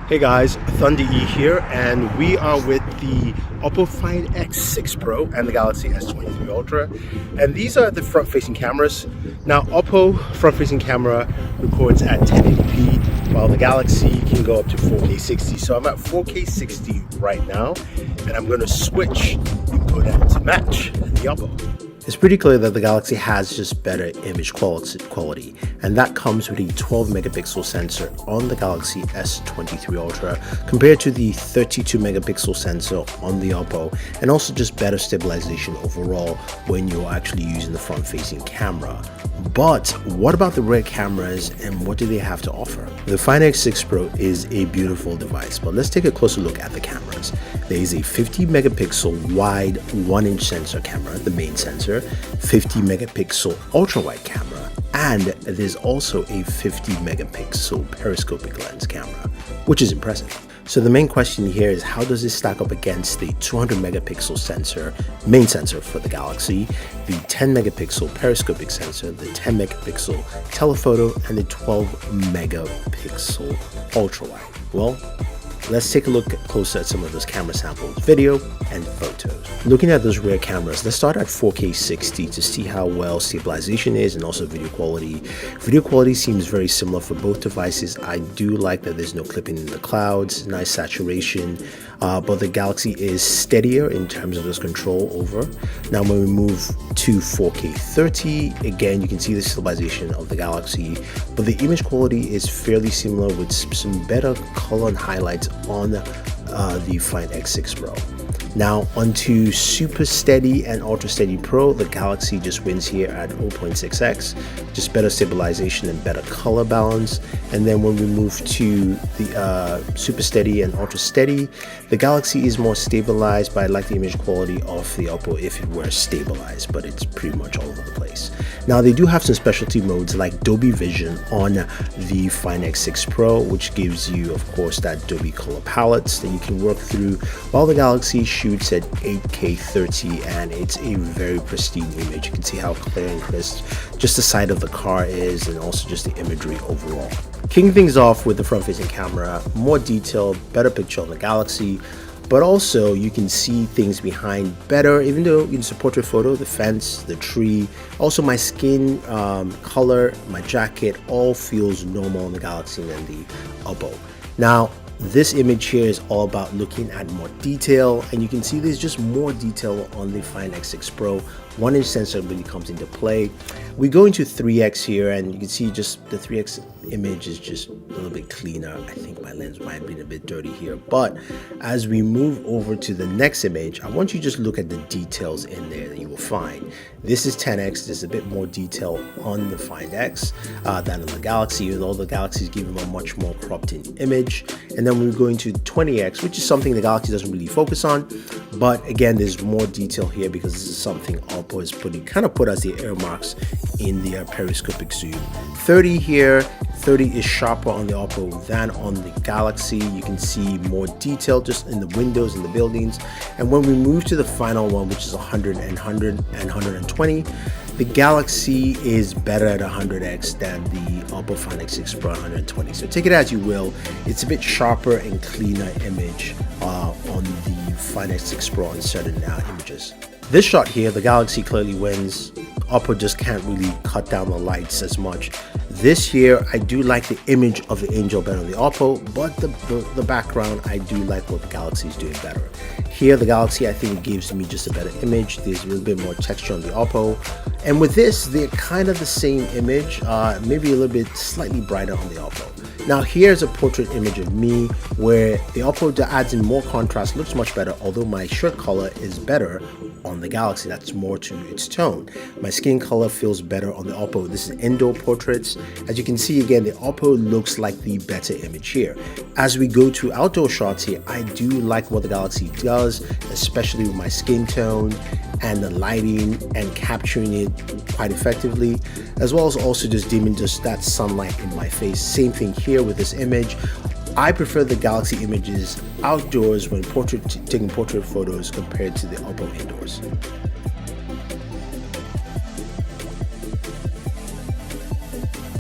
Hey guys, Thunder E here, and we are with the Oppo Find X6 Pro and the Galaxy S23 Ultra, and these are the front-facing cameras. Now, Oppo front-facing camera records at 1080p, while the Galaxy can go up to 4K 60. So I'm at 4K 60 right now, and I'm going to switch and go down to match the Oppo. It's pretty clear that the Galaxy has just better image quality, and that comes with a 12 megapixel sensor on the Galaxy S23 Ultra compared to the 32 megapixel sensor on the Oppo, and also just better stabilization overall when you're actually using the front-facing camera. But what about the rear cameras, and what do they have to offer? The Find X6 Pro is a beautiful device, but let's take a closer look at the cameras. There is a 50 megapixel wide 1-inch sensor camera, the main sensor, 50 megapixel ultra wide camera, and there's also a 50 megapixel periscopic lens camera, which is impressive. So the main question here is, how does this stack up against the 200 megapixel sensor, main sensor for the Galaxy, the 10 megapixel periscopic sensor, the 10 megapixel telephoto, and the 12 megapixel ultra wide? Well, let's take a look closer at some of those camera samples, video and photos. Looking at those rear cameras, let's start at 4K 60 to see how well stabilization is and also video quality. Video quality seems very similar for both devices. I do like that there's no clipping in the clouds, nice saturation, but the Galaxy is steadier in terms of its control over. Now when we move to 4K 30, again you can see the stabilization of the Galaxy, but the image quality is fairly similar with some better color and highlights on the Find X6 Pro. Now onto Super Steady and Ultra Steady Pro, the Galaxy just wins here at 0.6x, just better stabilization and better color balance. And then when we move to the Super Steady and Ultra Steady, the Galaxy is more stabilized, but I like the image quality of the Oppo if it were stabilized, but it's pretty much all over the place. Now they do have some specialty modes like Dolby Vision on the Find X6 Pro, which gives you of course that Dolby color palettes that you can work through, while the Galaxy shoots at 8K 30 and it's a very pristine image. You can see how clear and crisp just the side of the car is, and also just the imagery overall. Kicking things off with the front-facing camera, more detail, better picture on the Galaxy, but also you can see things behind better, even though you can see portrait photo, the fence, the tree, also my skin color, my jacket, all feels normal on the Galaxy than the Oppo. Now this image here is all about looking at more detail, and you can see there's just more detail on the Find X6 Pro. 1-inch sensor really comes into play. We go into 3x here, and you can see just the 3x image is just a little bit cleaner. I think my lens might have been a bit dirty here, but as we move over to the next image, I want you to just look at the details in there that you will find. This is 10x. There's a bit more detail on the Find X than on the Galaxy, even though the Galaxy is giving a much more cropped in image. And then we go into 20x, which is something the Galaxy doesn't really focus on, but again there's more detail here because this is something Oppo is kind of put as the earmarks in the periscopic zoom. 30 here, 30 is sharper on the Oppo than on the Galaxy. You can see more detail just in the windows and the buildings. And when we move to the final one, which is 100 and 120, the Galaxy is better at 100x than the Oppo Find X6 Pro 120. So take it as you will. It's a bit sharper and cleaner image on the Find X6 Pro on certain images. This shot here, the Galaxy clearly wins. Oppo just can't really cut down the lights as much. This here, I do like the image of the angel better on the Oppo, but the background, I do like what the Galaxy is doing better. Here, the Galaxy, I think, gives me just a better image. There's a little bit more texture on the Oppo. And with this, they're kind of the same image, maybe a little bit slightly brighter on the Oppo. Now here's a portrait image of me where the Oppo adds in more contrast, looks much better, although my shirt color is better on the Galaxy. That's more to its tone. My skin color feels better on the Oppo. This is indoor portraits. As you can see, again, the Oppo looks like the better image here. As we go to outdoor shots here, I do like what the Galaxy does, especially with my skin tone and the lighting and capturing it quite effectively, as well as also just dimming just that sunlight in my face. Same thing here with this image. I prefer the Galaxy images outdoors when taking portrait photos compared to the Oppo indoors.